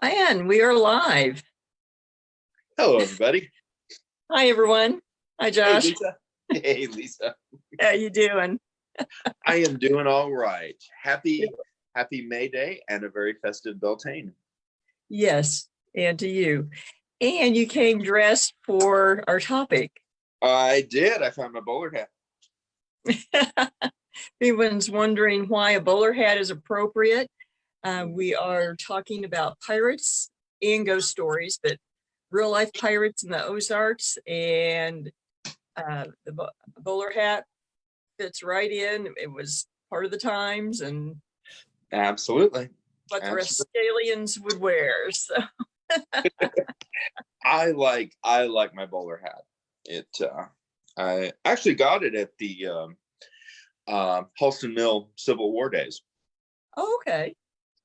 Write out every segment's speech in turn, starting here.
And we are live. Hello, everybody. Hi, everyone. Hi, Hey, Josh. Lisa. Hey, Lisa. How you doing? I am doing all right. Happy May Day and a very festive Beltane. Yes, and to you. And you came dressed for our topic. I did. I found my bowler hat. Everyone's wondering why a bowler hat is appropriate. We are talking about pirates and ghost stories, but real life pirates in the Ozarks, and the bowler hat fits right in. It was part of the times and Absolutely. what the Rascalians would wear. So I like my bowler hat. I actually got it at the Halston Mill Civil War days. oh, okay.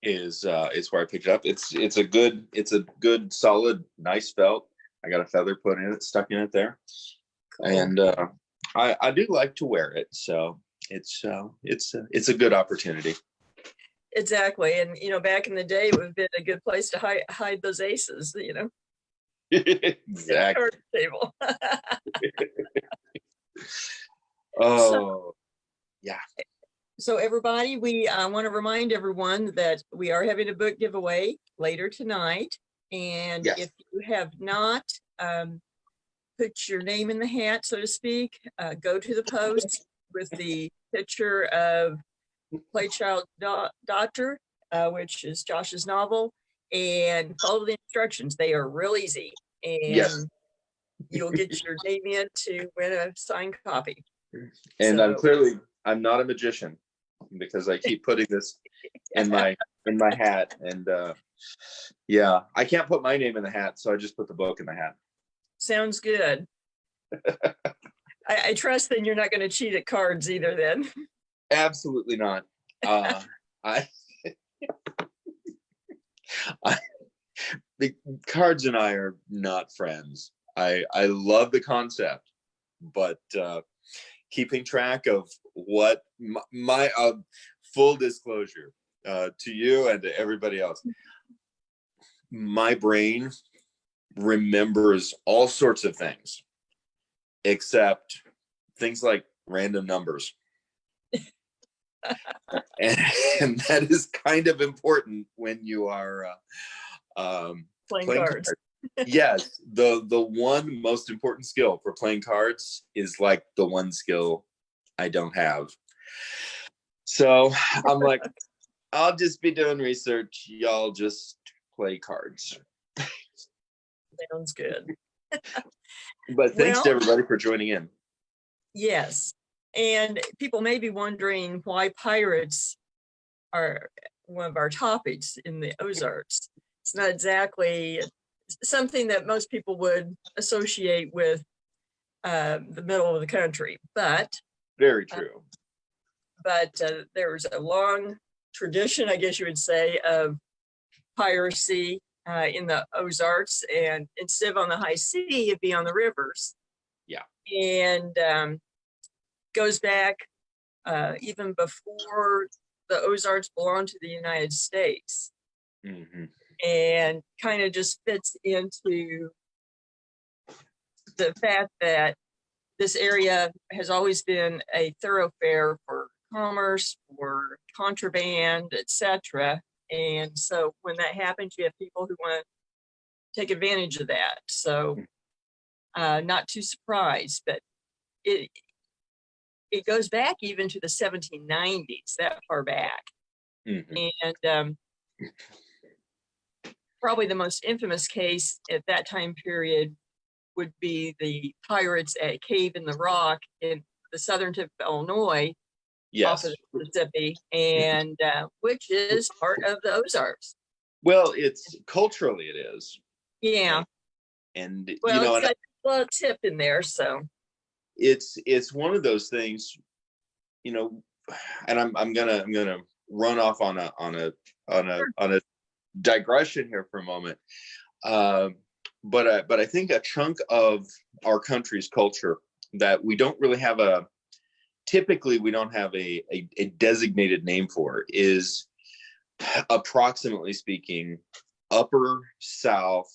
Is where I picked it up. It's a good solid nice felt. I got a feather put in it, stuck in it there. Cool. And I do like to wear it, so it's a good opportunity. Exactly. And back in the day it would have been a good place to hide those aces, Exactly. Card table. Oh, yeah. So everybody, we want to remind everyone that we are having a book giveaway later tonight. And yes, if you have not put your name in the hat, so to speak, go to the post with the picture of Play Child Doctor, which is Josh's novel, and follow the instructions. They are real easy. And yes, you'll get your name in to win a signed copy. And so, I'm not a magician, because I keep putting this in my hat, and yeah, I can't put my name in the hat, so I just put the book in the hat. Sounds good. I trust then you're not going to cheat at cards either then. Absolutely not. The cards and I are not friends. I love the concept, but keeping track of what my full disclosure to you and to everybody else, my brain remembers all sorts of things except things like random numbers. and that is kind of important when you are playing cards. Yes, the one most important skill for playing cards is like the one skill I don't have. So I'm like, I'll just be doing research. Y'all just play cards. Sounds good. But thanks to everybody for joining in. Yes. And people may be wondering why pirates are one of our topics in the Ozarks. It's not exactly something that most people would associate with the middle of the country, but very true. But there's a long tradition, I guess you would say, of piracy in the Ozarks, and instead of on the high sea, it'd be on the rivers. Yeah, and goes back even before the Ozarks belonged to the United States. Mm-hmm. And kind of just fits into the fact that this area has always been a thoroughfare for commerce, for contraband, etc. And so when that happens, you have people who want to take advantage of that. So not too surprised, but it goes back even to the 1790s, that far back. Mm-hmm. And probably the most infamous case at that time period would be the pirates at Cave in the Rock in the southern tip of Illinois, off of the Mississippi, and which is part of the Ozarks. Well, it's culturally it is. Yeah. And well, it's a little tip in there, so it's one of those things, and I'm gonna run off on a digression here for a moment. But I think a chunk of our country's culture that we don't really have typically we don't have a designated name for is, approximately speaking, upper South,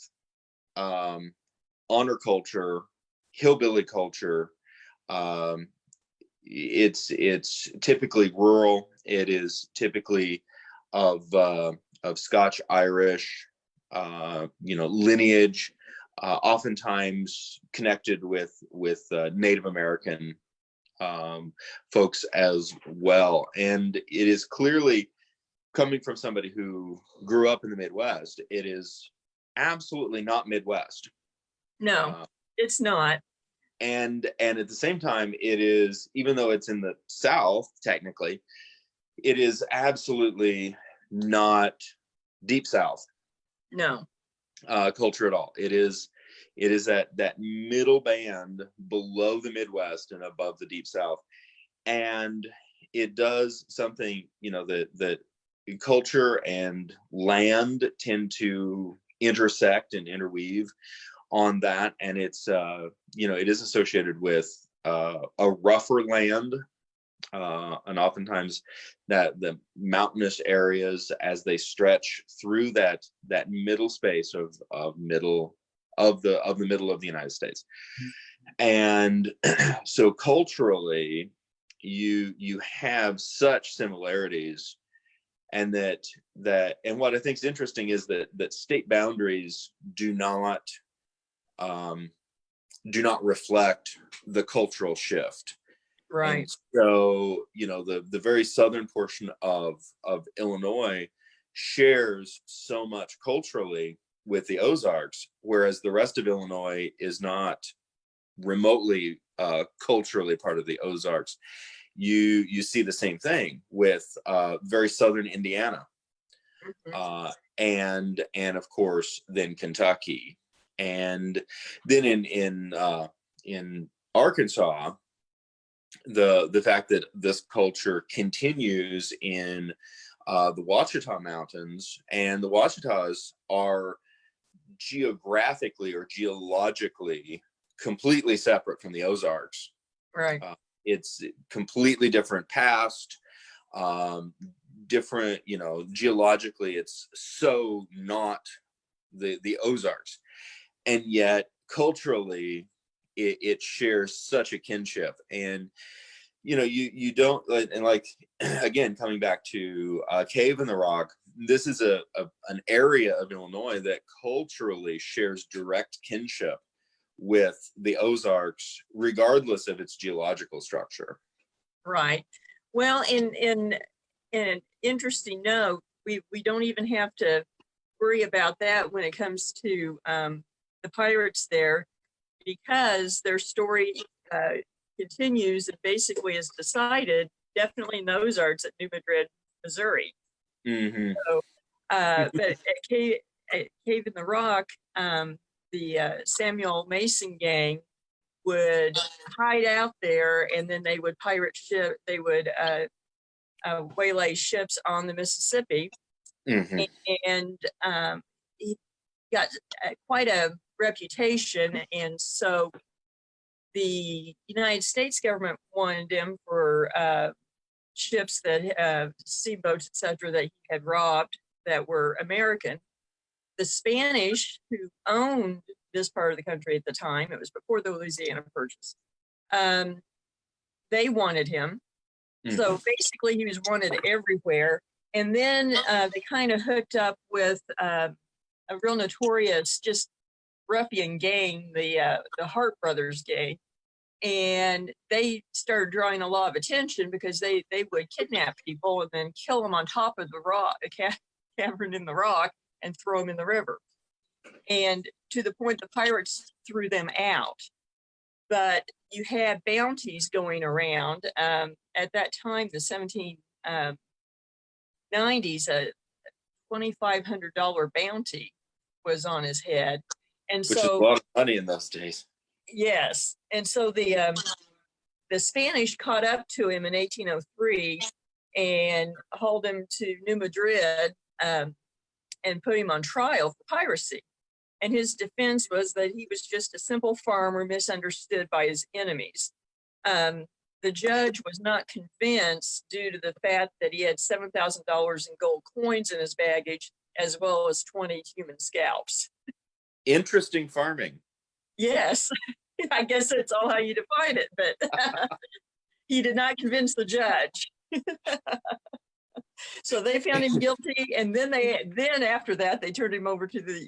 honor culture, hillbilly culture. It's typically rural. It is typically of Scotch Irish, lineage, oftentimes connected with Native American folks as well. And it is clearly coming from somebody who grew up in the Midwest. It is absolutely not Midwest. No, it's not. And at the same time, it is, even though it's in the South, technically, it is absolutely not Deep South. No. Culture at all. It is that middle band below the Midwest and above the Deep South. And it does something, that culture and land tend to intersect and interweave on that. And it's, it is associated with a rougher land, and oftentimes that the mountainous areas, as they stretch through that middle space of the middle of the United States. And so culturally, you have such similarities, and that and what I think is interesting is that state boundaries do not reflect the cultural shift. Right. And so, the very southern portion of Illinois shares so much culturally with the Ozarks, whereas the rest of Illinois is not remotely culturally part of the Ozarks. You see the same thing with very southern Indiana, and of course then Kentucky, and then in Arkansas, the fact that this culture continues in the Ouachita Mountains, and the Ouachitas are geographically or geologically completely separate from the Ozarks. Right. It's completely different past, different, geologically, it's so not the Ozarks. And yet culturally, it shares such a kinship. And you don't, and like, again, coming back to Cave in the Rock, this is an area of Illinois that culturally shares direct kinship with the Ozarks, regardless of its geological structure. Right. Well, in an interesting note, we don't even have to worry about that when it comes to the pirates there, because their story continues and basically is decided definitely in the Ozarks at New Madrid, Missouri. Mm-hmm. So, but at Cave in the Rock, the Samuel Mason gang would hide out there, and then they would pirate ship. They would waylay ships on the Mississippi, and he got quite a reputation, and so the United States government wanted him for ships that steamboats, etc., that he had robbed that were American. The Spanish, who owned this part of the country at the time, it was before the Louisiana Purchase, they wanted him. So basically he was wanted everywhere. And then they kind of hooked up with a real notorious, just ruffian gang, the Hart Brothers gang. And they started drawing a lot of attention because they would kidnap people and then kill them on top of the rock, a cavern in the rock, and throw them in the river. And to the point the pirates threw them out. But you had bounties going around. At that time, the 1790s, a $2,500 bounty was on his head. And which is a lot of money in those days. Yes. And so the Spanish caught up to him in 1803 and hauled him to New Madrid and put him on trial for piracy. And his defense was that he was just a simple farmer misunderstood by his enemies. The judge was not convinced due to the fact that he had $7,000 in gold coins in his baggage, as well as 20 human scalps. Interesting farming. Yes, I guess that's all how you define it, but he did not convince the judge. So they found him guilty, and then after that they turned him over to the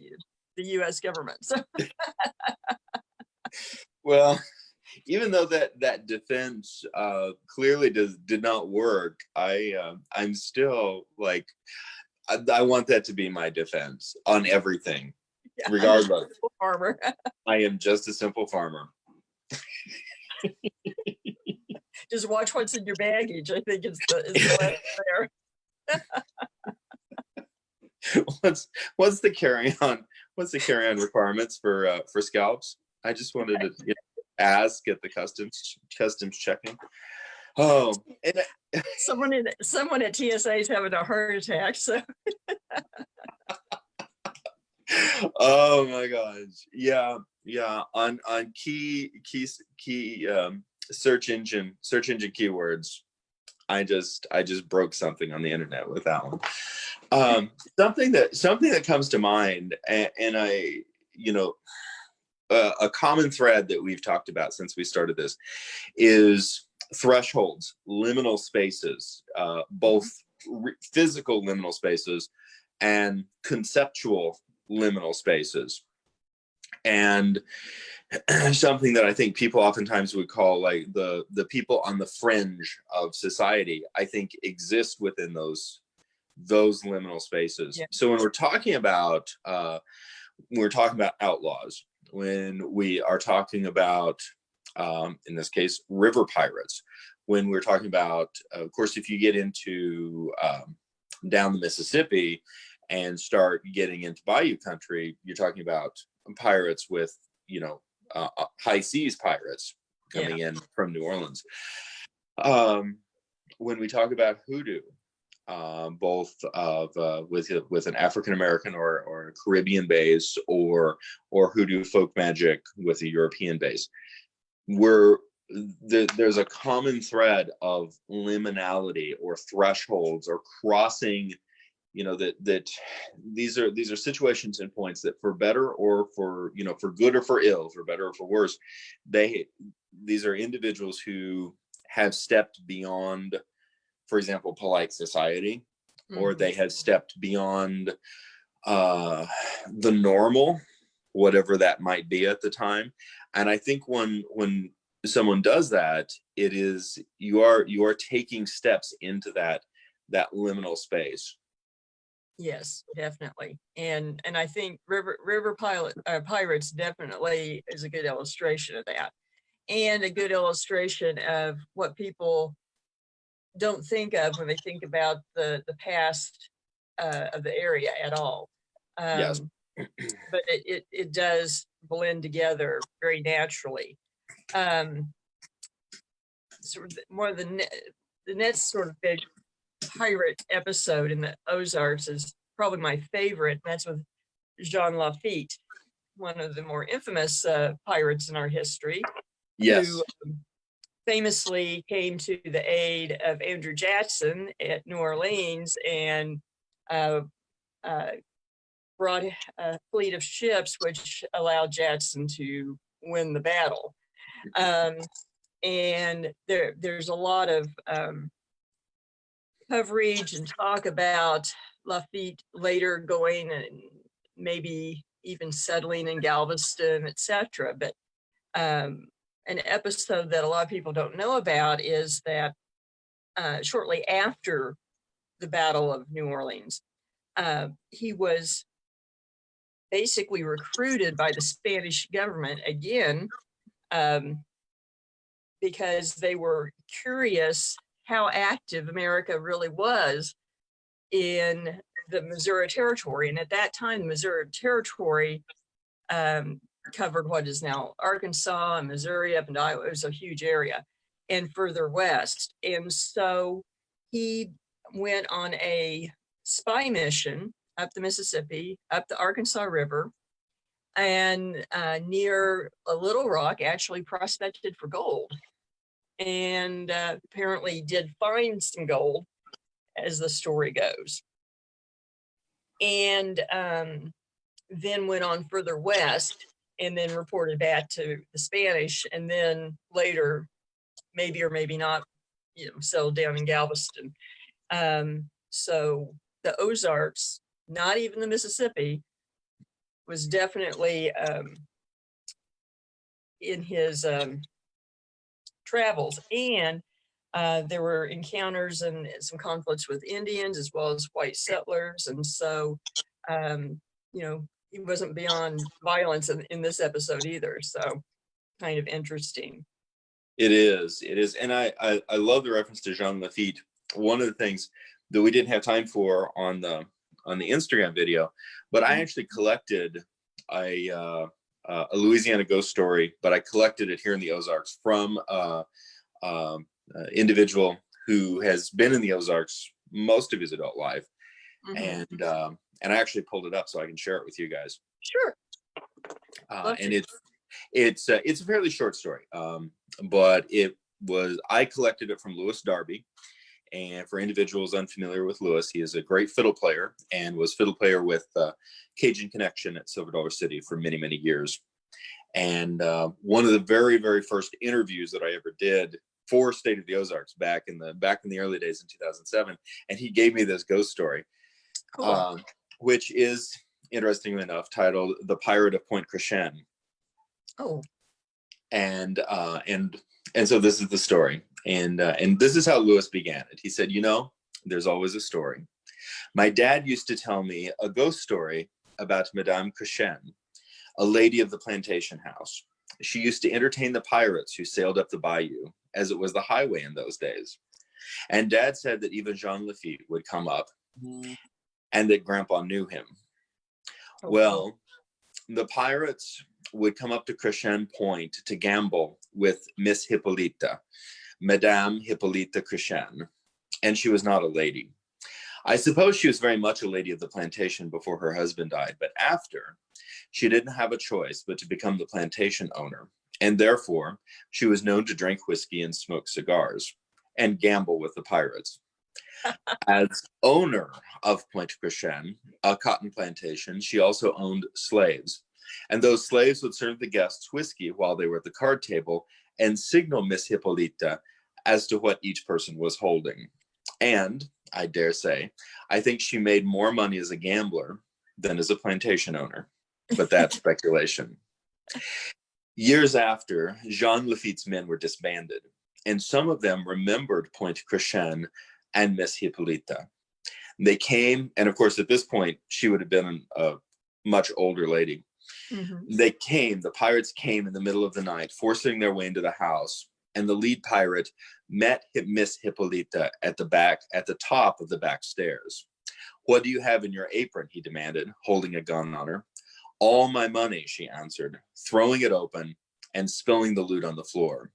U.S. government. So well, even though that defense clearly did not work, I'm still like, I want that to be my defense on everything, yeah, regardless. Farmer. I am just a simple farmer. Just watch what's in your baggage. I think is the lesson there. What's the carry-on? What's the carry-on requirements for scalps? I just wanted to ask at the customs checking. Oh, and someone at TSA is having a heart attack. So. Oh my gosh, yeah. On key search engine keywords, I just broke something on the internet with that one. Something that comes to mind, and I, a common thread that we've talked about since we started this is thresholds, liminal spaces, both physical liminal spaces and conceptual liminal spaces. And something that I think people oftentimes would call like the people on the fringe of society, I think exist within those liminal spaces. Yeah. So when we're talking about outlaws, when we are talking about in this case river pirates, when we're talking about, of course, if you get into down the Mississippi and start getting into bayou country, you're talking about pirates with, high seas pirates coming in from New Orleans. When we talk about hoodoo, both of with an African American or a Caribbean base, or hoodoo folk magic with a European base, there's a common thread of liminality or thresholds or crossing. That these are situations and points that, for better or for good or for ill, for better or for worse, these are individuals who have stepped beyond, for example, polite society, or they have stepped beyond the normal, whatever that might be at the time. And I think when someone does that, it is you are taking steps into that liminal space. Yes, definitely. And I think River Pirates definitely is a good illustration of that, and a good illustration of what people don't think of when they think about the past of the area at all. Yes. But it does blend together very naturally. Sort of one of the next sort of big pirate episode in the Ozarks is probably my favorite. And that's with Jean Lafitte, one of the more infamous pirates in our history. Yes. Who famously came to the aid of Andrew Jackson at New Orleans and brought a fleet of ships, which allowed Jackson to win the battle. And there's a lot of coverage and talk about Lafitte later going and maybe even settling in Galveston, etc. But an episode that a lot of people don't know about is that shortly after the Battle of New Orleans, he was basically recruited by the Spanish government again, because they were curious how active America really was in the Missouri Territory. And at that time, the Missouri Territory covered what is now Arkansas and Missouri up into Iowa. It was a huge area, and further west. And so he went on a spy mission up the Mississippi, up the Arkansas River, and near a Little Rock actually prospected for gold. And apparently did find some gold, as the story goes. and then went on further west and then reported back to the Spanish, and then later, maybe or maybe not, settled down in Galveston. So the Ozarks, not even the Mississippi, was definitely in his travels. And there were encounters and some conflicts with Indians as well as white settlers. And so, he wasn't beyond violence in this episode either. So kind of interesting. It is. And I love the reference to Jean Lafitte. One of the things that we didn't have time for on the Instagram video, but I actually collected a Louisiana ghost story, but I collected it here in the Ozarks from individual who has been in the Ozarks most of his adult life. Mm-hmm. And I actually pulled it up so I can share it with you guys. Sure. And it's a fairly short story, but I collected it from Louis Darby. And for individuals unfamiliar with Louis, he is a great fiddle player and was fiddle player with Cajun Connection at Silver Dollar City for many, many years. And one of the very, very first interviews that I ever did for State of the Ozarks back in the early days in 2007, and he gave me this ghost story, cool. Which is, interestingly enough, titled "The Pirate of Point Crescent." Oh. And so this is the story, and this is how Louis began it. He said, there's always a story. My dad used to tell me a ghost story about Madame Crescent, a lady of the plantation house. She used to entertain the pirates who sailed up the bayou, as it was the highway in those days. And Dad said that even Jean Lafitte would come up, and that Grandpa knew him. Oh, well, the pirates would come up to Crescent Point to gamble with Miss Hippolyta, Madame Hippolyta Crescent, and she was not a lady. I suppose she was very much a lady of the plantation before her husband died, but after, she didn't have a choice but to become the plantation owner, and therefore she was known to drink whiskey and smoke cigars and gamble with the pirates. As owner of Point Crescent, a cotton plantation, she also owned slaves. And those slaves would serve the guests whiskey while they were at the card table and signal Miss Hippolyta as to what each person was holding. And, I dare say, I think she made more money as a gambler than as a plantation owner. But that's speculation. Years after, Jean Lafitte's men were disbanded, and some of them remembered Point Crescent and Miss Hippolyta. They came, and of course, at this point, she would have been a much older lady. Mm-hmm. The pirates came in the middle of the night, forcing their way into the house, and the lead pirate met Miss Hippolyta at the top of the back stairs. "What do you have in your apron?" he demanded, holding a gun on her. "All my money," she answered, throwing it open and spilling the loot on the floor.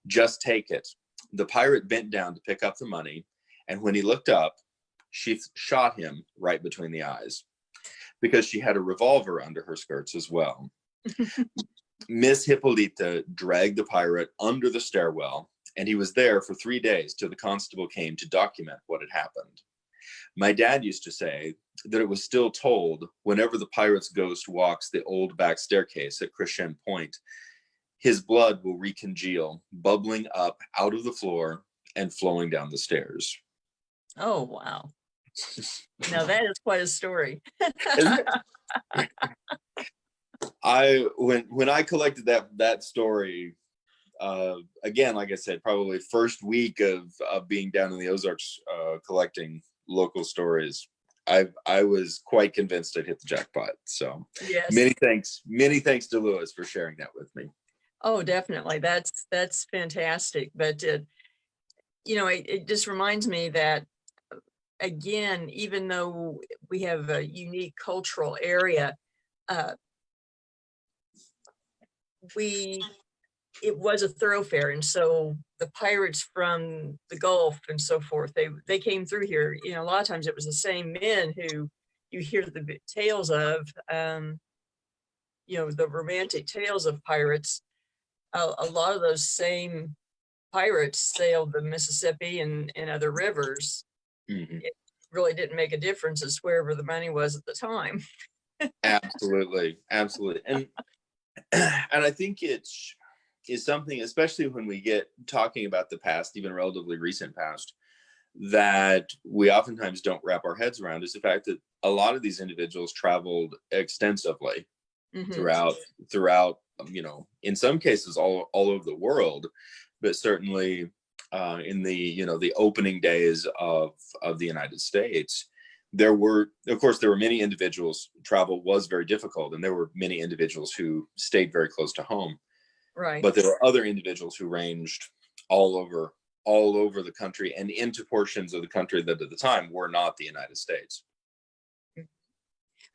"Just take it." The pirate bent down to pick up the money, and when he looked up, she shot him right between the eyes, because she had a revolver under her skirts as well. Miss Hippolyta dragged the pirate under the stairwell, and he was there for 3 days till the constable came to document what had happened. My dad used to say that it was still told whenever the pirate's ghost walks the old back staircase at Crescent Point, his blood will recongeal, bubbling up out of the floor and flowing down the stairs. Oh, wow. Now that is quite a story. When I collected that story, again, like I said, probably first week of being down in the Ozarks collecting local stories, I was quite convinced I'd hit the jackpot. So yes. Many thanks to Louis for sharing that with me. Oh, definitely. That's fantastic. But it just reminds me that, again, even though we have a unique cultural area, it was a thoroughfare, and so the pirates from the Gulf and so forth, they came through here. A lot of times it was the same men who you hear the tales of, the romantic tales of pirates. A lot of those same pirates sailed the Mississippi and other rivers. Mm-hmm. really didn't make a difference as wherever the money was at the time. Absolutely, absolutely. And and I think it's is something, especially when we get talking about the past, even relatively recent past, that we oftentimes don't wrap our heads around, is the fact that a lot of these individuals traveled extensively throughout in some cases all over the world, but certainly in the opening days of the United States, there were many individuals. Travel was very difficult, and there were many individuals who stayed very close to home. Right. But there were other individuals who ranged all over the country and into portions of the country that at the time were not the United States.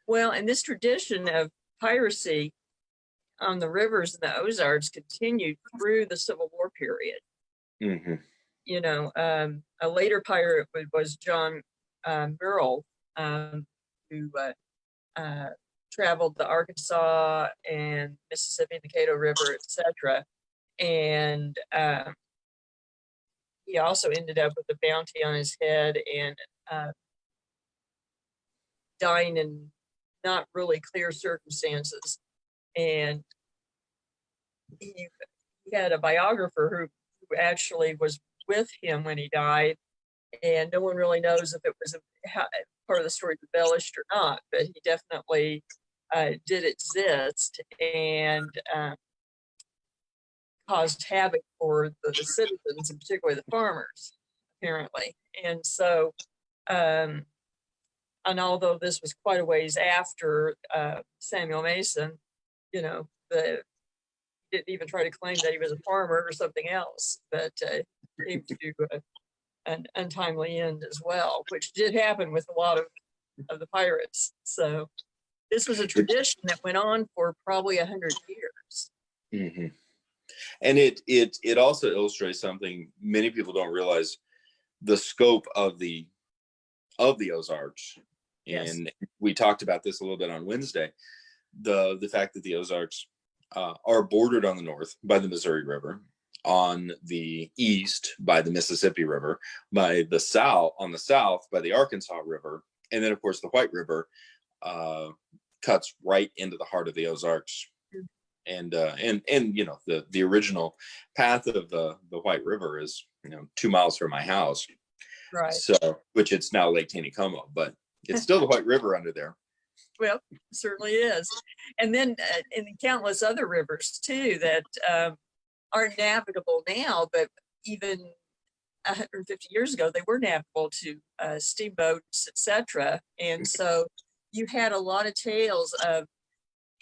Well, and this tradition of piracy on the rivers in the Ozarks continued through the Civil War period. Mm-hmm. A later pirate was John Burrell, who traveled the Arkansas and Mississippi, the Cato River, etc. And he also ended up with a bounty on his head and dying in not really clear circumstances. And he had a biographer who actually was with him when he died, and no one really knows if it was part of the story embellished or not, but he definitely did exist and caused havoc for the citizens, and particularly the farmers, apparently. And so, and although this was quite a ways after Samuel Mason, the didn't even try to claim that he was a farmer or something else, but came to an untimely end as well, which did happen with a lot of the pirates. So this was a tradition that went on for probably 100 years. Mm-hmm. And it also illustrates something many people don't realize: the scope of the Ozarks. Yes. And we talked about this a little bit on Wednesday. The fact that the Ozarks are bordered on the north by the Missouri River, on the east by the Mississippi River, on the south by the Arkansas River, and then of course the White River cuts right into the heart of the Ozarks. And the original path of the White River is 2 miles from my house, right? So, which it's now Lake Taneycomo, but it's still the White River under there. Well, it certainly is. And then in countless other rivers too that aren't navigable now, but even 150 years ago they were navigable to steamboats, etc. And so you had a lot of tales of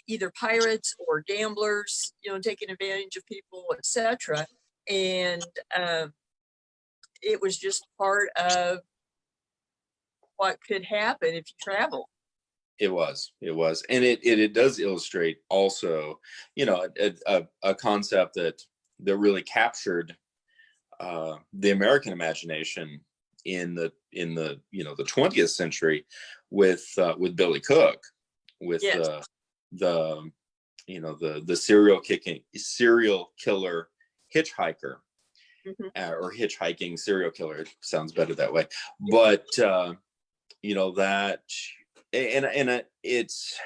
either pirates or gamblers, taking advantage of people, etc. And it was just part of what could happen if you travel. It was, and it does illustrate also, a concept that really captured the American imagination in the 20th century with Billy Cook, with yes. the serial killer hitchhiker, or hitchhiking serial killer. It sounds better that way, but that. And it's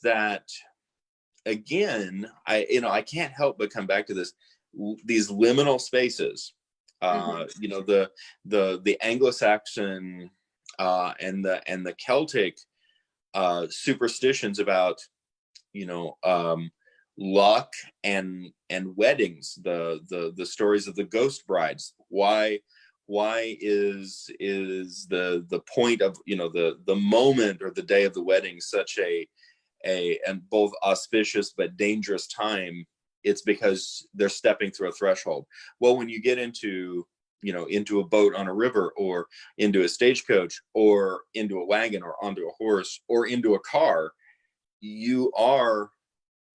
that, again, I can't help but come back to these liminal spaces, the Anglo-Saxon and the Celtic superstitions about luck and weddings, the stories of the ghost brides. Why is the point of the moment or the day of the wedding such a and both auspicious but dangerous time? It's because they're stepping through a threshold. Well, when you get into a boat on a river, or into a stagecoach, or into a wagon, or onto a horse, or into a car, you are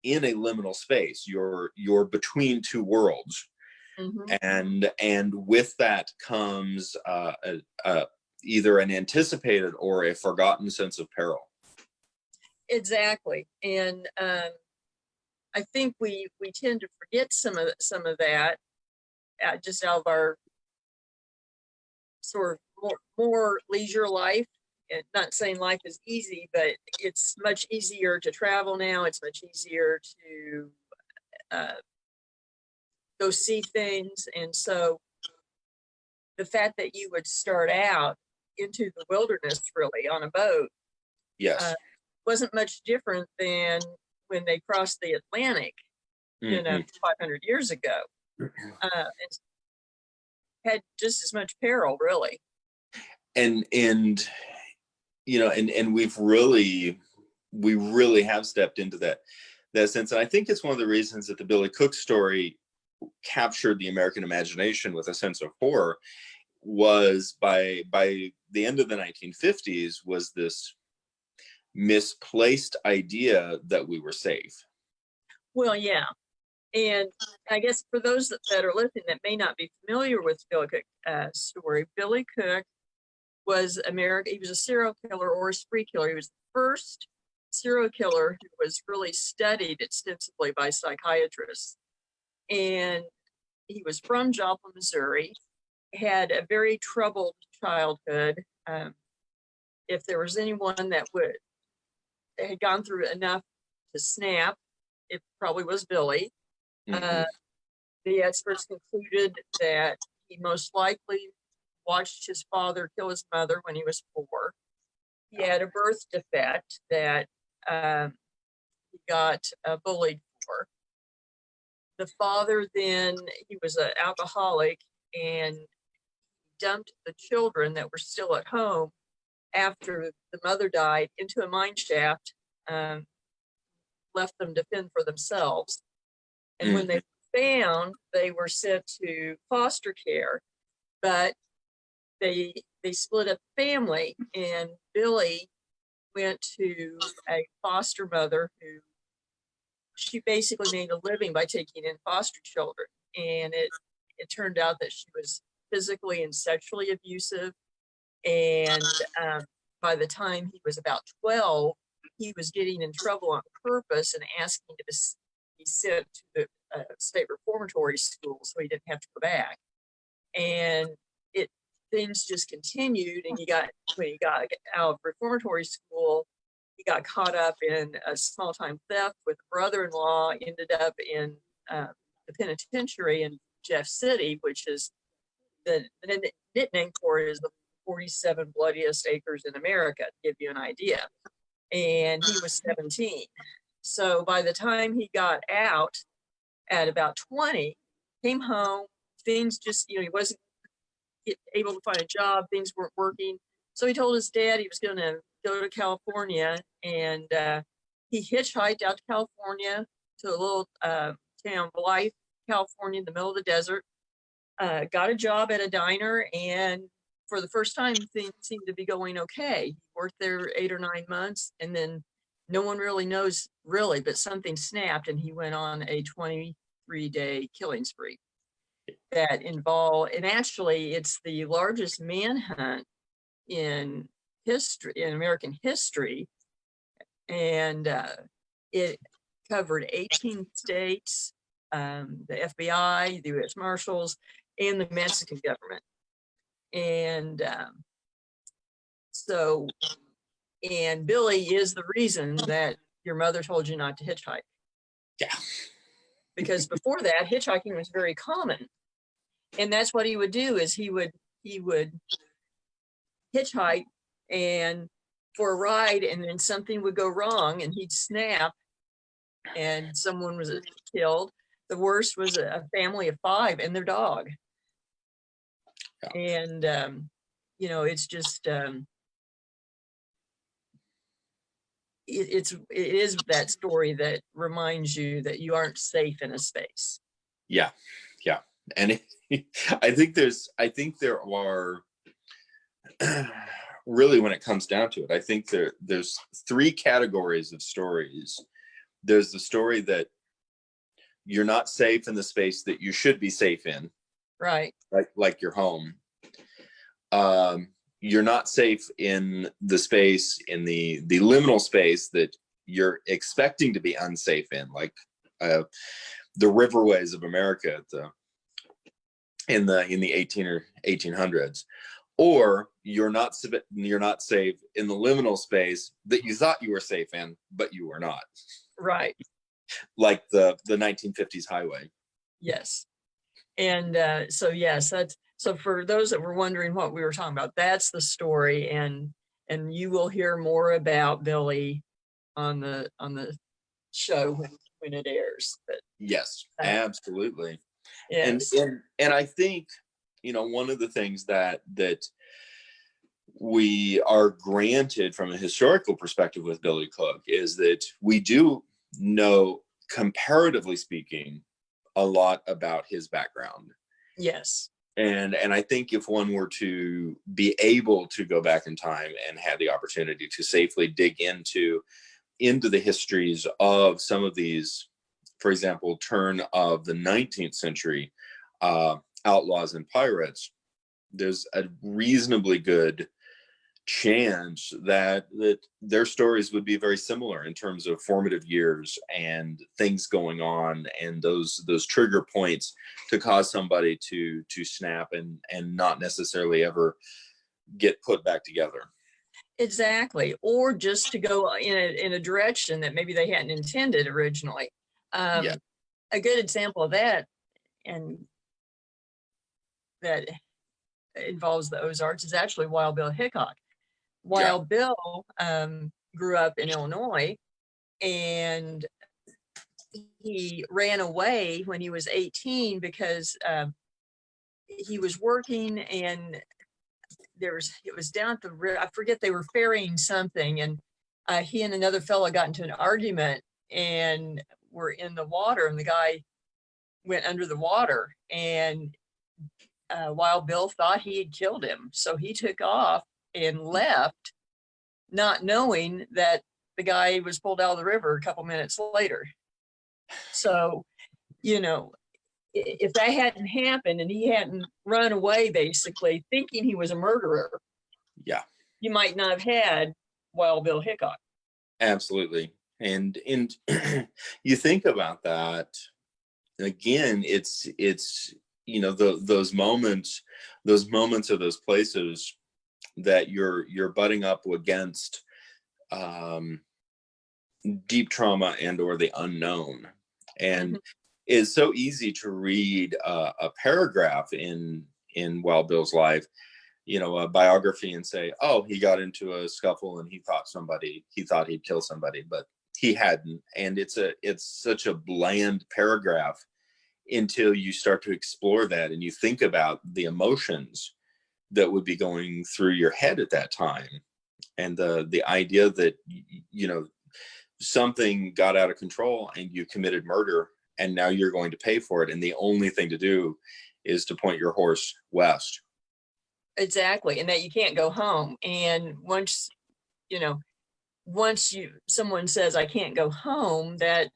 in a liminal space. You're between two worlds. And with that comes either an anticipated or a forgotten sense of peril. Exactly, and I think we tend to forget some of that, just out of our sort of more leisure life. And not saying life is easy, but it's much easier to travel now. It's much easier to go see things. And so the fact that you would start out into the wilderness really on a boat Yes. Wasn't much different than when they crossed the Atlantic, 500 years ago. And had just as much peril, really. And you know, and we really have stepped into that sense. And I think it's one of the reasons that the Billy Cook story captured the American imagination with a sense of horror, was by the end of the 1950s was this misplaced idea that we were safe. Well, yeah. And I guess for those that are listening that may not be familiar with Billy Cook's story, Billy Cook was America. He was a serial killer or a spree killer. He was the first serial killer who was really studied extensively by psychiatrists. And he was from Joplin, Missouri, had a very troubled childhood. If there was anyone that had gone through enough to snap, it probably was Billy. The experts concluded that he most likely watched his father kill his mother when he was 4. He had a birth defect that he got bullied for. The father then, he was an alcoholic and dumped the children that were still at home after the mother died into a mine shaft, left them to fend for themselves. And when they were found, they were sent to foster care, but they split up the family, and Billy went to a foster mother who she basically made a living by taking in foster children. And it turned out that she was physically and sexually abusive. And by the time he was about 12, he was getting in trouble on purpose and asking to be sent to the state reformatory school so he didn't have to go back. And things just continued. And when he got out of reformatory school, he got caught up in a small-time theft with a brother-in-law, ended up in the penitentiary in Jeff City, which is the nickname for it is the 47 bloodiest acres in America, to give you an idea. And he was 17. So by the time he got out at about 20, came home, things just, he wasn't able to find a job, things weren't working. So he told his dad he was going to go to California, and he hitchhiked out to California to a little town, Blythe, California, in the middle of the desert, got a job at a diner, and for the first time, things seemed to be going okay. He worked there 8 or 9 months, and then no one really knows, but something snapped, and he went on a 23-day killing spree that involved, and actually it's the largest manhunt in history, in American history, and it covered 18 states, the FBI, the U.S. Marshals, and the Mexican government. And and Billy is the reason that your mother told you not to hitchhike. Yeah. Because before that, hitchhiking was very common. And that's what he would do, is he would hitchhike and for a ride, and then something would go wrong and he'd snap and someone was killed. The worst was a family of 5 and their dog. Yeah. And it's just it is that story that reminds you that you aren't safe in a space. Yeah. And I think there are really, when it comes down to it, I think there's 3 categories of stories. There's the story that you're not safe in the space that you should be safe in, right? Like your home. You're not safe in the space, in the liminal space that you're expecting to be unsafe in, like the riverways of America in the 1800s, or you're not safe in the liminal space that you thought you were safe in, but you were not. Right. Like the 1950s highway. Yes. And so yes, so for those that were wondering what we were talking about, that's the story, and you will hear more about Billy on the show when it airs. But yes, absolutely. Yes. And I think, one of the things that we are granted from a historical perspective with Billy Cook is that we do know, comparatively speaking, a lot about his background. Yes. And I think if one were to be able to go back in time and have the opportunity to safely dig into the histories of some of these, for example, turn of the 19th century outlaws and pirates, there's a reasonably good chance that their stories would be very similar in terms of formative years and things going on, and those trigger points to cause somebody to snap and not necessarily ever get put back together. Exactly. Or just to go in a direction that maybe they hadn't intended originally. Yeah. A good example of that, and that involves the Ozarks, is actually Wild Bill Hickok. Wild Bill grew up in Illinois, and he ran away when he was 18 because he was working, and it was down at the river. I forget, they were ferrying something, and he and another fellow got into an argument and were in the water, and the guy went under the water, and Wild Bill thought he had killed him. So he took off and left, not knowing that the guy was pulled out of the river a couple minutes later. So, if that hadn't happened and he hadn't run away, basically thinking he was a murderer, you might not have had Wild Bill Hickok. Absolutely. And you think about that again, it's those moments of those places that you're butting up against deep trauma and or the unknown. And it's so easy to read a paragraph in Wild Bill's life, a biography, and say, oh, he got into a scuffle and he thought he'd kill somebody, but he hadn't. And it's such a bland paragraph until you start to explore that and you think about the emotions that would be going through your head at that time, and the idea that something got out of control and you committed murder, and now you're going to pay for it, and the only thing to do is to point your horse west. Exactly. And that you can't go home. And once someone says I can't go home, that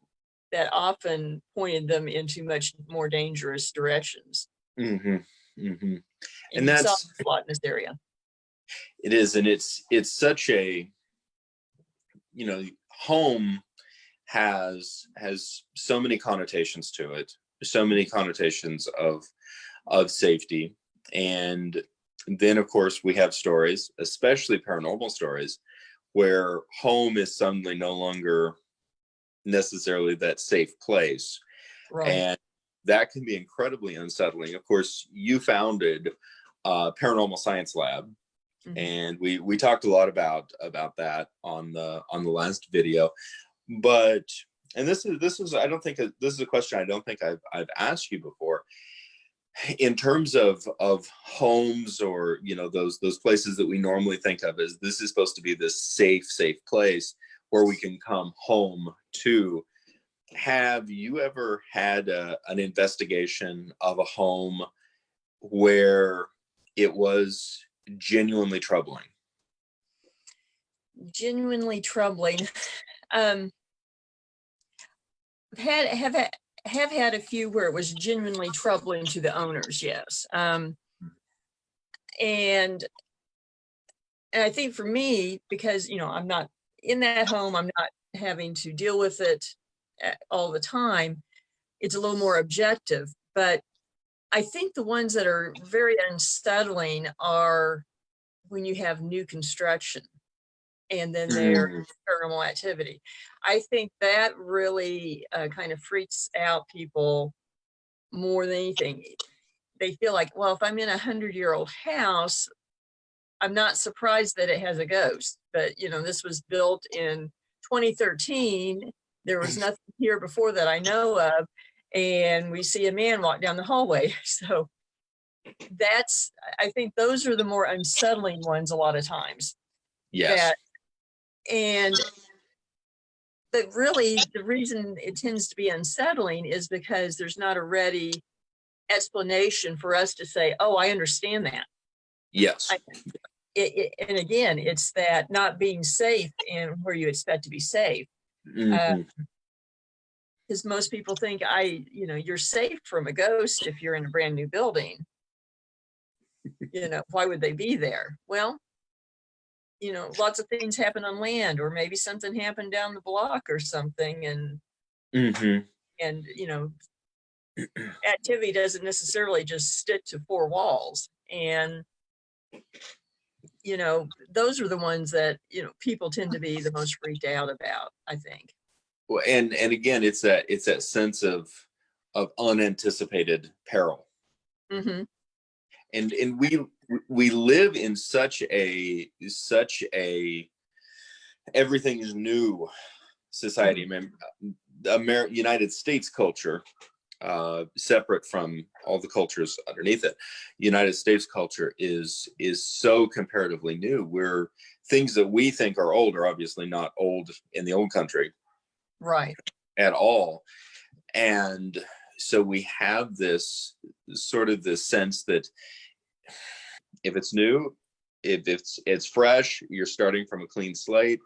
often pointed them into much more dangerous directions. And that's a lot in this area. It is. And it's such a, home has so many connotations to it, so many connotations of safety. And then of course we have stories, especially paranormal stories, where home is suddenly no longer necessarily that safe place. Right. And that can be incredibly unsettling. Of course, you founded Paranormal Science Lab, and we talked a lot about that on the last video. But this is I don't think this is a question I don't think I've asked you before. In terms of homes, or those places that we normally think of as this is supposed to be this safe place where we can come home to, have you ever had an investigation of a home where it was genuinely troubling? Genuinely troubling. Have had a few where it was genuinely troubling to the owners. Yes. And I think for me, because I'm not in that home, I'm not having to deal with it all the time, it's a little more objective. But I think the ones that are very unsettling are when you have new construction and then there's paranormal activity. I think that really kind of freaks out people more than anything. They feel like, well, if I'm in a 100-year-old house, I'm not surprised that it has a ghost. But, you know, this was built in 2013. There was nothing here before that I know of. And we see a man walk down the hallway. So I think those are the more unsettling ones a lot of times. Yes. But really, the reason it tends to be unsettling is because there's not a ready explanation for us to say, oh, I understand that. Yes. And again, it's that not being safe and where you expect to be safe. Because most people think you're safe from a ghost if you're in a brand new building. Why would they be there? Well, lots of things happen on land, or maybe something happened down the block or something. And activity doesn't necessarily just stick to four walls. And, those are the ones that, people tend to be the most freaked out about, I think. Well, and again, it's that sense of unanticipated peril. Mm-hmm. And we live in such a everything is new society. Mm-hmm. United States culture, separate from all the cultures underneath it, United States culture is so comparatively new, where things that we think are old are obviously not old in the old country, right, at all. And so we have this sort of this sense that if it's new, if it's fresh, you're starting from a clean slate.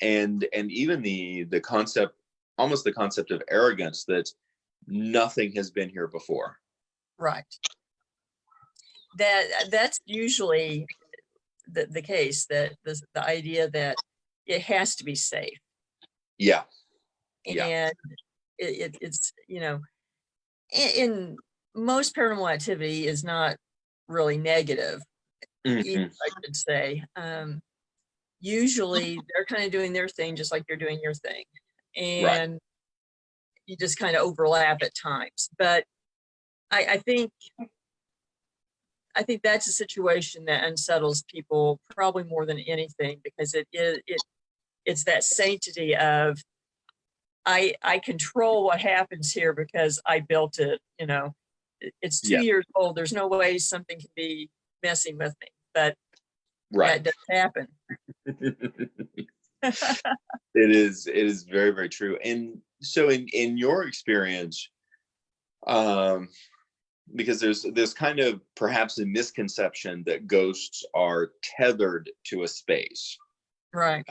And even the concept, almost the concept of arrogance, that nothing has been here before. Right. That's usually the case, that the idea that it has to be safe. Yeah. And it's in most paranormal activity is not really negative. Even, I should say. Usually they're kind of doing their thing just like you're doing your thing, and you just kind of overlap at times. But I think that's a situation that unsettles people probably more than anything, because it's that sanctity of I control what happens here because I built it. It's 2 years old. There's no way something can be messing with me, but that does happen. It is very, very true. And so in your experience, because there's kind of perhaps a misconception that ghosts are tethered to a space. Right.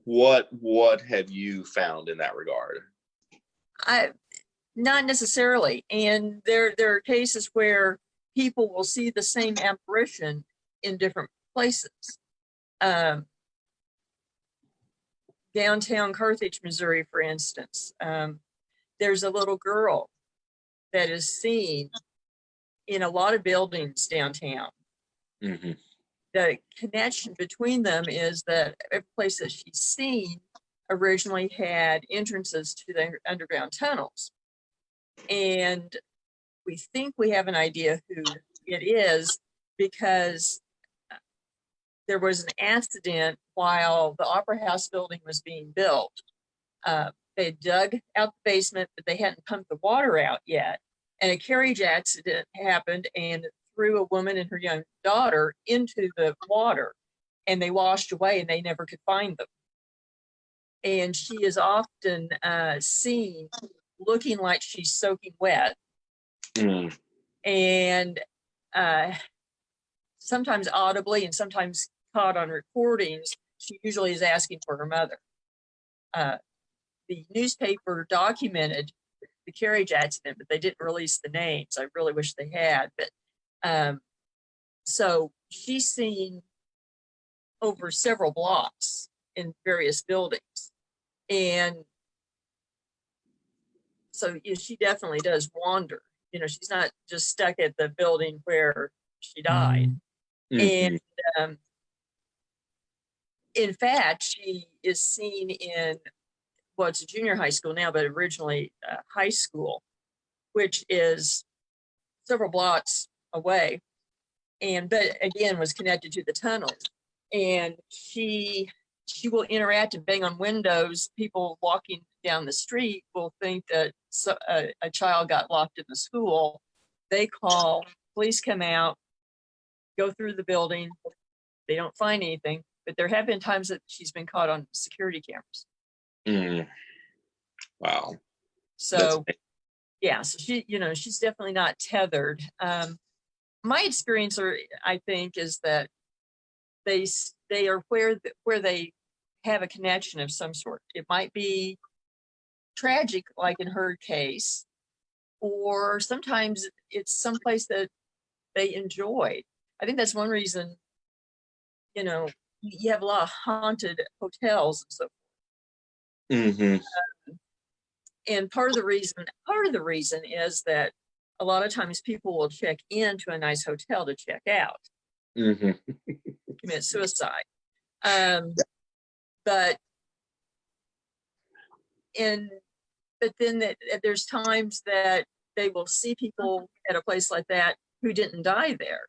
What have you found in that regard? Not necessarily. And there are cases where people will see the same apparition in different places. Downtown Carthage, Missouri, for instance, there's a little girl that is seen in a lot of buildings downtown. Mm-hmm. The connection between them is that every place that she's seen originally had entrances to the underground tunnels. And we think we have an idea who it is, because there was an accident while the Opera House building was being built. They dug out the basement, but they hadn't pumped the water out yet. And a carriage accident happened and threw a woman and her young daughter into the water, and they washed away and they never could find them. And she is often seen looking like she's soaking wet. Mm. And sometimes audibly and sometimes caught on recordings, she usually is asking for her mother. The newspaper documented the carriage accident, but they didn't release the names. I really wish they had. But so she's seen over several blocks in various buildings. And so she definitely does wander. She's not just stuck at the building where she died. Mm-hmm. And in fact, she is seen in, well, it's a junior high school now, but originally high school, which is several blocks away, but again was connected to the tunnels. And she will interact and bang on windows. People walking down the street will think that a child got locked in the school. They call, police come out, go through the building. They don't find anything, but there have been times that she's been caught on security cameras. Wow. So yeah, so she's definitely not tethered. My experience, I think, is that they are where they have a connection of some sort. It might be tragic, like in her case, or sometimes it's someplace that they enjoy. I think that's one reason, you have a lot of haunted hotels and so forth. And part of the reason is that a lot of times people will check into a nice hotel to check out, commit suicide. But then there's times that they will see people at a place like that who didn't die there.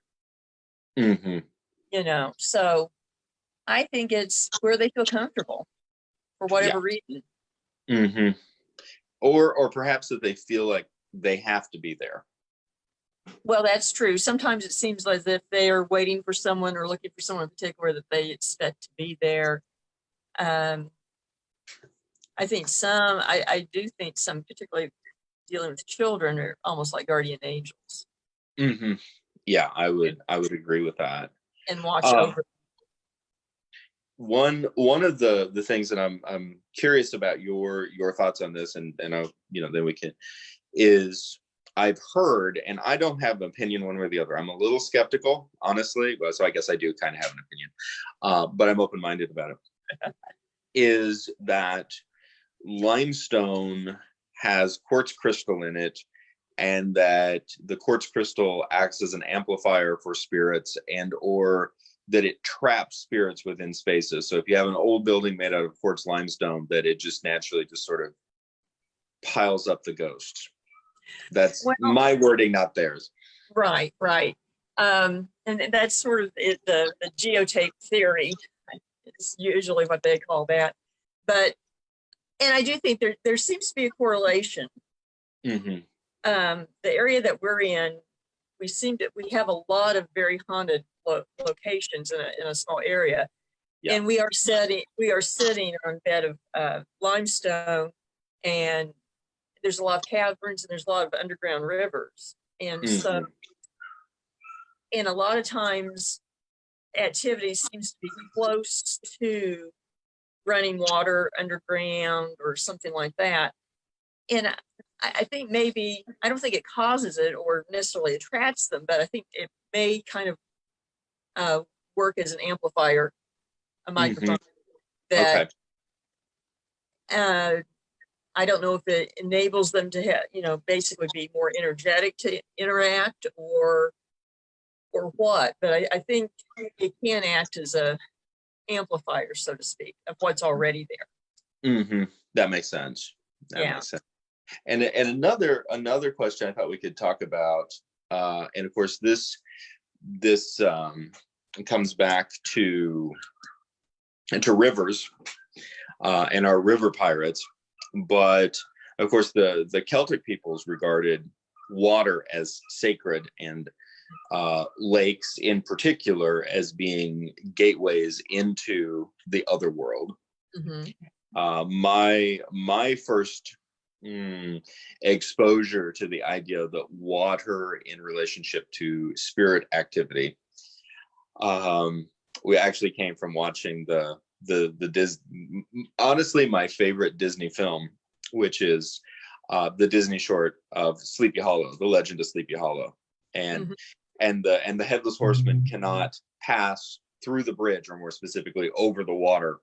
So I think it's where they feel comfortable for whatever reason. Or perhaps that they feel like they have to be there. Well, that's true. Sometimes it seems as if they are waiting for someone or looking for someone in particular that they expect to be there. I do think some, particularly dealing with children, are almost like guardian angels. Yeah, I would agree with that. And watch over. One of the things that I'm curious about your thoughts on this, and I'll, then we can, is I've heard, and I don't have an opinion one way or the other. I'm a little skeptical, honestly, so I guess I do kind of have an opinion, but I'm open-minded about it. Is that limestone has quartz crystal in it, and that the quartz crystal acts as an amplifier for spirits, and or that it traps spirits within spaces. So if you have an old building made out of quartz limestone, that it just naturally just sort of piles up the ghosts. That's my wording, not theirs. Right. And that's sort of the geotape theory. It's usually what they call that. And I do think there seems to be a correlation. The area that we're in, we have a lot of very haunted locations in a small area, and we are sitting on a bed of limestone, and there's a lot of caverns and there's a lot of underground rivers, and so, and a lot of times activity seems to be close to running water underground or something like that. And I think maybe, I don't think it causes it or necessarily attracts them, but I think it may kind of work as an amplifier, a microphone that I don't know if it enables them to have, basically be more energetic to interact or what, but I think it can act as a amplifier, so to speak, of what's already there. That makes sense. Makes sense. And another question I thought we could talk about, and of course this comes back to rivers and our river pirates, but of course the Celtic peoples regarded water as sacred, and lakes in particular as being gateways into the other world. My first exposure to the idea that water in relationship to spirit activity, we actually came from watching the honestly my favorite Disney film, which is the Disney short of Sleepy Hollow, The Legend of Sleepy Hollow, and the headless horseman cannot pass through the bridge, or more specifically over the water,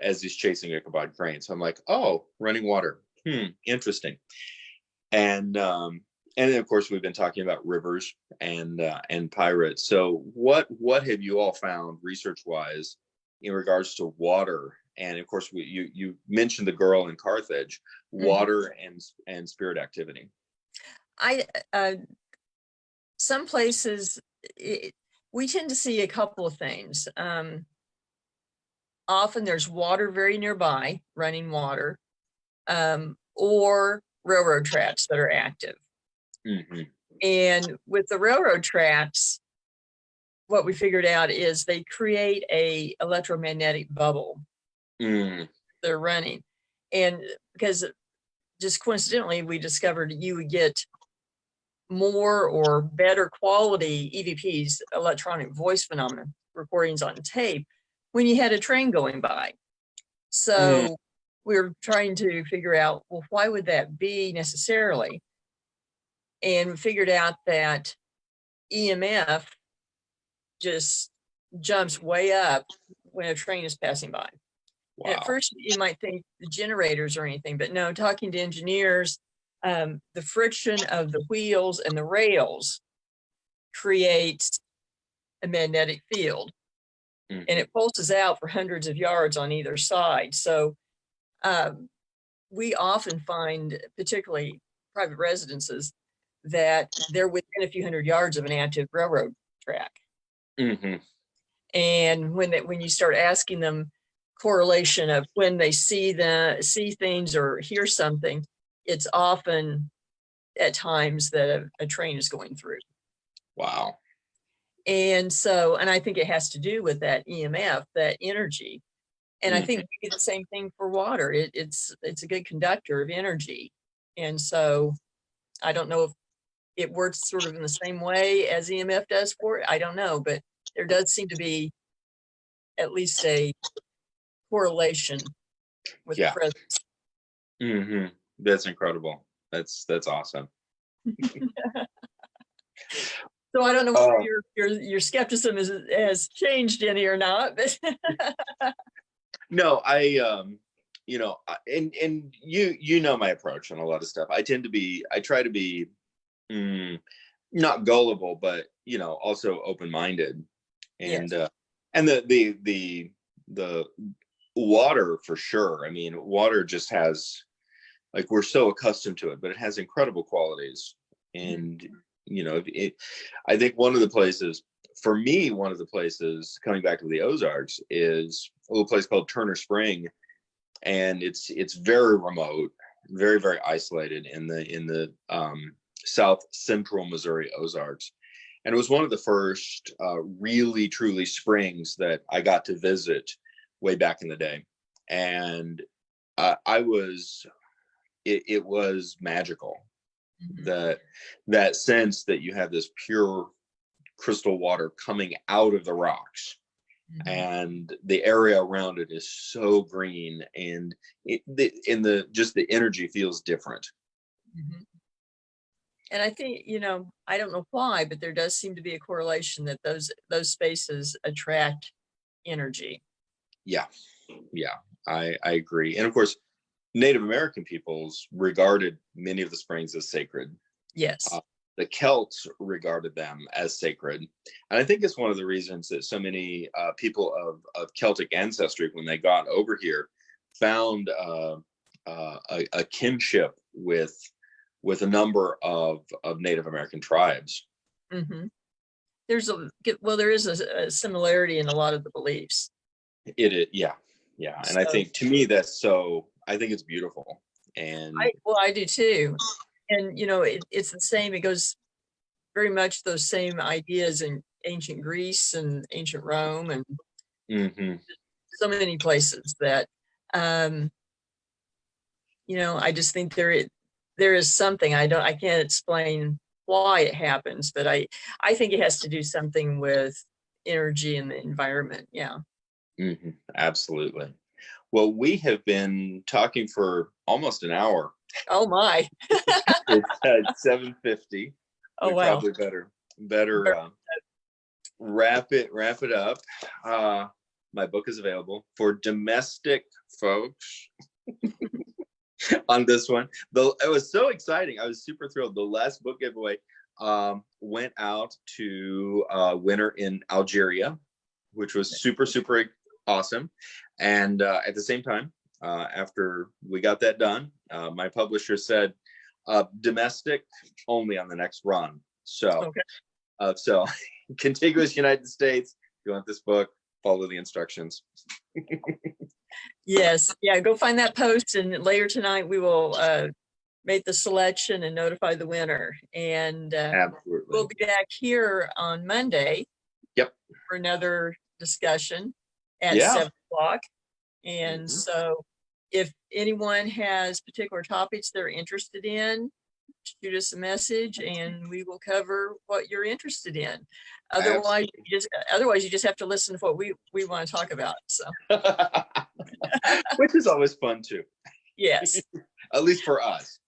as he's chasing Ichabod Crane. So I'm like, oh, running water, interesting. And of course we've been talking about rivers and pirates. So what have you all found research wise in regards to water. And of course, you mentioned the girl in Carthage, water and spirit activity. Some places we tend to see a couple of things. Often there's water very nearby, running water, or railroad tracks that are active. And with the railroad tracks, what we figured out is they create a electromagnetic bubble. They're running. And because just coincidentally, we discovered you would get more or better quality EVPs, electronic voice phenomena recordings on tape, when you had a train going by. So we were trying to figure out, well, why would that be necessarily? And we figured out that EMF just jumps way up when a train is passing by. Wow. And at first you might think the generators or anything, but no, talking to engineers, the friction of the wheels and the rails creates a magnetic field, and it pulses out for hundreds of yards on either side. So we often find, particularly private residences, that they're within a few hundred yards of an active railroad track. And when you start asking them correlation of when they see things or hear something, it's often at times that a train is going through. Wow. And I think it has to do with that EMF, that energy. And I think we do the same thing for water. It's a good conductor of energy. And so I don't know if it works sort of in the same way as EMF does for it. I don't know, but there does seem to be at least a correlation with the presence. That's incredible. That's awesome. So I don't know whether your skepticism has changed any or not, but no, and you know my approach on a lot of stuff. I try to be not gullible, but also open-minded, and and the water for sure. I mean, water just has, like, we're so accustomed to it, but it has incredible qualities. And I think one of the places coming back to the Ozarks is a little place called Turner Spring, and it's very remote, very, very isolated in the south central Missouri Ozarks. And it was one of the first really truly springs that I got to visit way back in the day. And it was magical. That sense that you have this pure crystal water coming out of the rocks, and the area around it is so green, and the energy feels different. And I think, I don't know why, but there does seem to be a correlation that those spaces attract energy. Yeah, I agree. And of course, Native American peoples regarded many of the springs as sacred. Yes. The Celts regarded them as sacred. And I think it's one of the reasons that so many people of Celtic ancestry, when they got over here, found a kinship with a number of Native American tribes. There is a similarity in a lot of the beliefs. It is, yeah. And I think, to me, I think it's beautiful. And I do too. And it's the same. It goes very much those same ideas in ancient Greece and ancient Rome, and so many places that I just think there is something. I can't explain why it happens, but I think it has to do something with energy and the environment. Yeah. Absolutely. Well, we have been talking for almost an hour. Oh my! It's at 7:50. Oh wow! Probably better wrap it up. My book is available for domestic folks. On this one, it was so exciting. I was super thrilled. The last book giveaway went out to a winner in Algeria, which was super, super Awesome. And at the same time, after we got that done, my publisher said domestic only on the next run. So, so contiguous United States. If you want this book, follow the instructions. Yes. Yeah. Go find that post, and later tonight we will make the selection and notify the winner. And Absolutely. we'll be back here on Monday. Yep. For another discussion at 7 o'clock. And so if anyone has particular topics they're interested in, shoot us a message and we will cover what you're interested in. Otherwise, you just have to listen to what we want to talk about. So, which is always fun too. Yes. At least for us.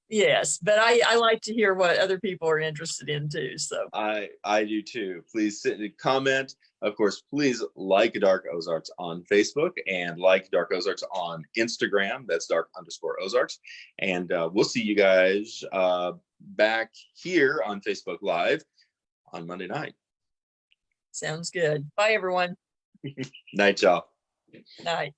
Yes, but I like to hear what other people are interested in too. So I do too. Please comment. Of course, please like Dark Ozarks on Facebook and like Dark Ozarks on Instagram. That's dark_Ozarks. And we'll see you guys back here on Facebook Live on Monday night. Sounds good. Bye, everyone. Night, y'all. Night.